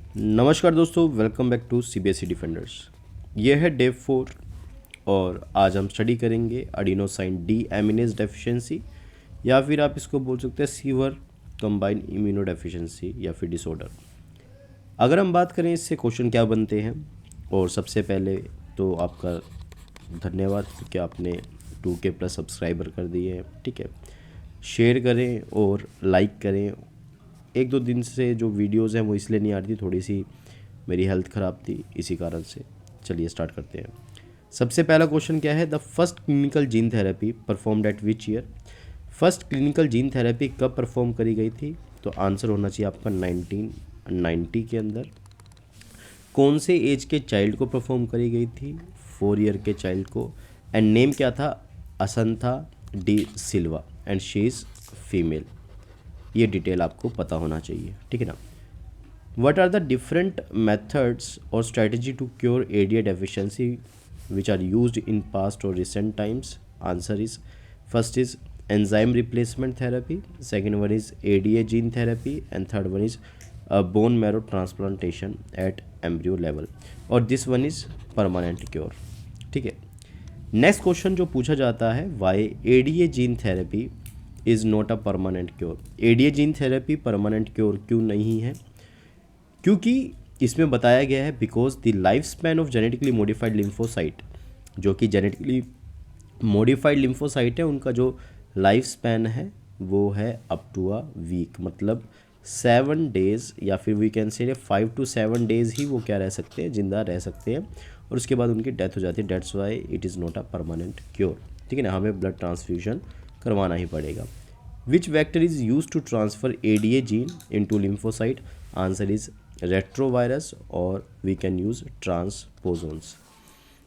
नमस्कार दोस्तों, welcome back to CBSE defenders. ये है डे 4 और आज हम स्टडी करेंगे एडिनोसाइन डी एमिनेज डेफिशिएंसी या फिर आप इसको बोल सकते हैं सीवर कंबाइन इम्यूनो डेफिशिएंसी या फिर डिसऑर्डर। अगर हम बात करें इससे क्वेश्चन क्या बनते हैं, और सबसे पहले तो आपका धन्यवाद क्योंकि आपने 2K प्लस सब्सक्राइबर कर दिए हैं। ठीक है, शेयर करें और लाइक करें। एक दो दिन से जो वीडियोस हैं वो इसलिए नहीं आ रही थी, थोड़ी सी मेरी हेल्थ ख़राब थी, इसी कारण से। चलिए स्टार्ट करते हैं। सबसे पहला क्वेश्चन क्या है, the first clinical gene therapy performed eight which year. First clinical gene therapy कब परफॉर्म करी गई थी? तो आंसर होना चाहिए आपका 1990 के अंदर। कौन से एज के चाइल्ड को परफॉर्म करी गई थी? 4 ईयर के चाइल्ड को। एंड नेम क्या था? Ashanthi De Silva and she is female. ये डिटेल आपको पता होना चाहिए, ठीक है ना। What are the different methods और strategy to cure ADA deficiency which are used in past और recent times? Answer is first is enzyme replacement therapy, second one is ADA gene therapy and third one is bone marrow transplantation at embryo level, और this one is permanent cure. ठीक है, next question जो पूछा जाता है, why ADA gene therapy is not a permanent cure. ADA gene therapy permanent cure क्यों नहीं है? क्योंकि इसमें बताया गया है because the life span of genetically modified lymphocyte, जो कि जेनेटिकली मॉडिफाइड लिम्फोसाइट है, उनका जो लाइफ स्पैन है वो है अप टू अ वीक, मतलब 7 डेज़ या फिर we can say 5 to 7 days ही वो क्या रह सकते हैं, जिंदा रह सकते हैं, और उसके बाद उनकी डेथ हो जाती है। That's why it is not a permanent cure. ठीक है ना, हमें ब्लड ट्रांसफ्यूजन करवाना ही पड़ेगा। Which vector is use to transfer ADA gene into lymphocyte? Answer is retrovirus और we can use transposons.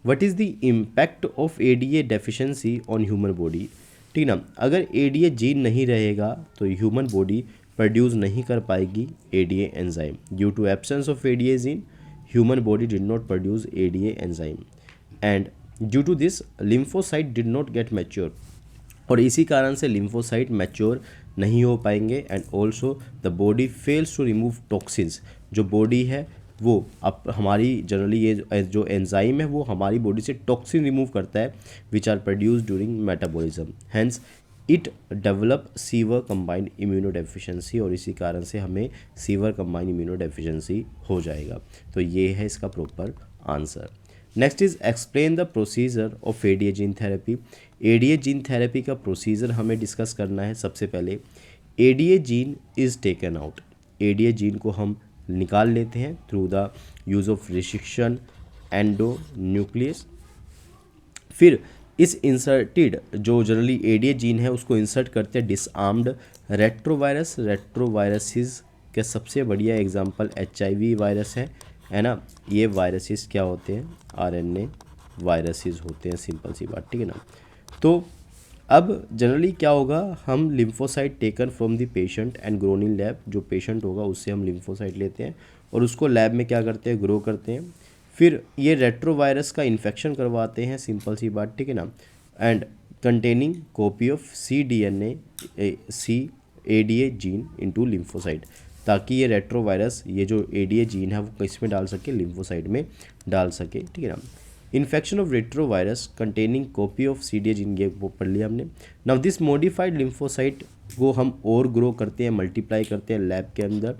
What is the impact of ADA deficiency on human body? ठीक ना, अगर एडीए जीन नहीं रहेगा तो ह्यूमन बॉडी प्रोड्यूस नहीं कर पाएगी ADA enzyme. Due to absence of ADA gene human body did not produce ADA enzyme and due to this lymphocyte did not get mature, और इसी कारण से लिम्फोसाइट मैच्योर नहीं हो पाएंगे। And also the body fails to remove toxins. जो body है वो अब हमारी जनरली ये जो एंजाइम है वो हमारी बॉडी से टॉक्सिन रिमूव करता है which are produce during metabolism, hence it develop severe combined immunodeficiency, और इसी कारण से हमें सीवर कंबाइंड इम्यूनो डेफिशिएंसी हो जाएगा। तो ये है इसका proper answer. Next is explain the procedure of ADA gene therapy. ADA gene therapy का प्रोसीजर हमें डिस्कस करना है। सबसे पहले ADA gene is taken out. ADA gene को हम निकाल लेते हैं through the use of resection endo nucleus. फिर इस इंसर्टेड जो जनरली एडीए जीन है उसको इंसर्ट करते हैं डिसआर्म्ड रेट्रोवायरस। रेट्रोवायरसिस के सबसे बढ़िया एग्जांपल HIV वायरस है ना। ये वायरसेस क्या होते हैं? RNA वायरसेस होते हैं, सिंपल सी बात, ठीक है ना। तो अब जनरली क्या होगा, हम lymphocyte taken from the patient and grown in lab. जो पेशेंट होगा उससे हम लिम्फोसाइट लेते हैं और उसको लैब में क्या करते हैं, ग्रो करते हैं। फिर ये रेट्रोवायरस का इन्फेक्शन करवाते हैं, सिंपल सी बात, ठीक है ना। And containing copy of cDNA ADA gene into lymphocyte, ताकि ये रेट्रोवायरस ये जो एडीए जीन है वो किस में डाल सके, लिम्फोसाइट में डाल सके, ठीक है ना। Infection of retrovirus containing copy of cDNA gene, ये वो पढ़ लिया हमने। नाउ दिस मॉडिफाइड लिम्फोसाइट को हम और ग्रो करते हैं, मल्टीप्लाई करते हैं लैब के अंदर।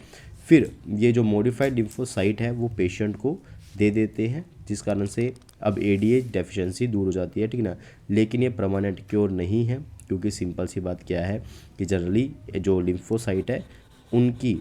फिर ये जो मॉडिफाइड लिम्फोसाइट है वो पेशेंट को दे देते हैं, जिस कारण से अब एडीए डेफिशिएंसी दूर हो जाती है, ठीक ना। लेकिन ये परमानेंट क्योर नहीं है, क्योंकि सिंपल सी बात क्या है कि जनरली जो लिम्फोसाइट है उनकी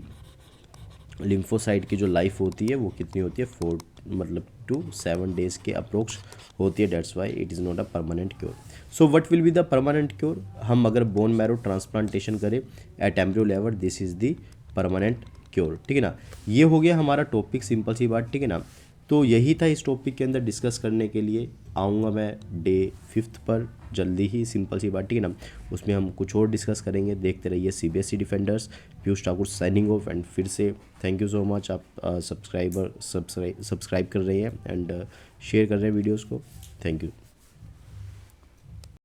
लिम्फोसाइट की जो लाइफ होती है वो कितनी होती है, 4 मतलब 2 to 7 डेज़ के अप्रोक्स होती है। That's why it is not a permanent cure. So what will be the permanent cure? हम अगर बोन मैरो ट्रांसप्लांटेशन करें at embryo level, this is the permanent cure, ठीक है ना। ये हो गया हमारा टॉपिक, सिंपल सी बात, ठीक है ना। तो यही था इस टॉपिक के अंदर डिस्कस करने के लिए। आऊँगा मैं डे 5 पर जल्दी ही, सिंपल सी बात, ठीक है ना। उसमें हम कुछ और डिस्कस करेंगे। देखते रहिए CBSE defenders. Piyush Thakur signing off, and फिर से थैंक यू सो मच। आप सब्सक्राइब कर रहे हैं एंड शेयर कर रहे हैं वीडियोज़ को। Thank you.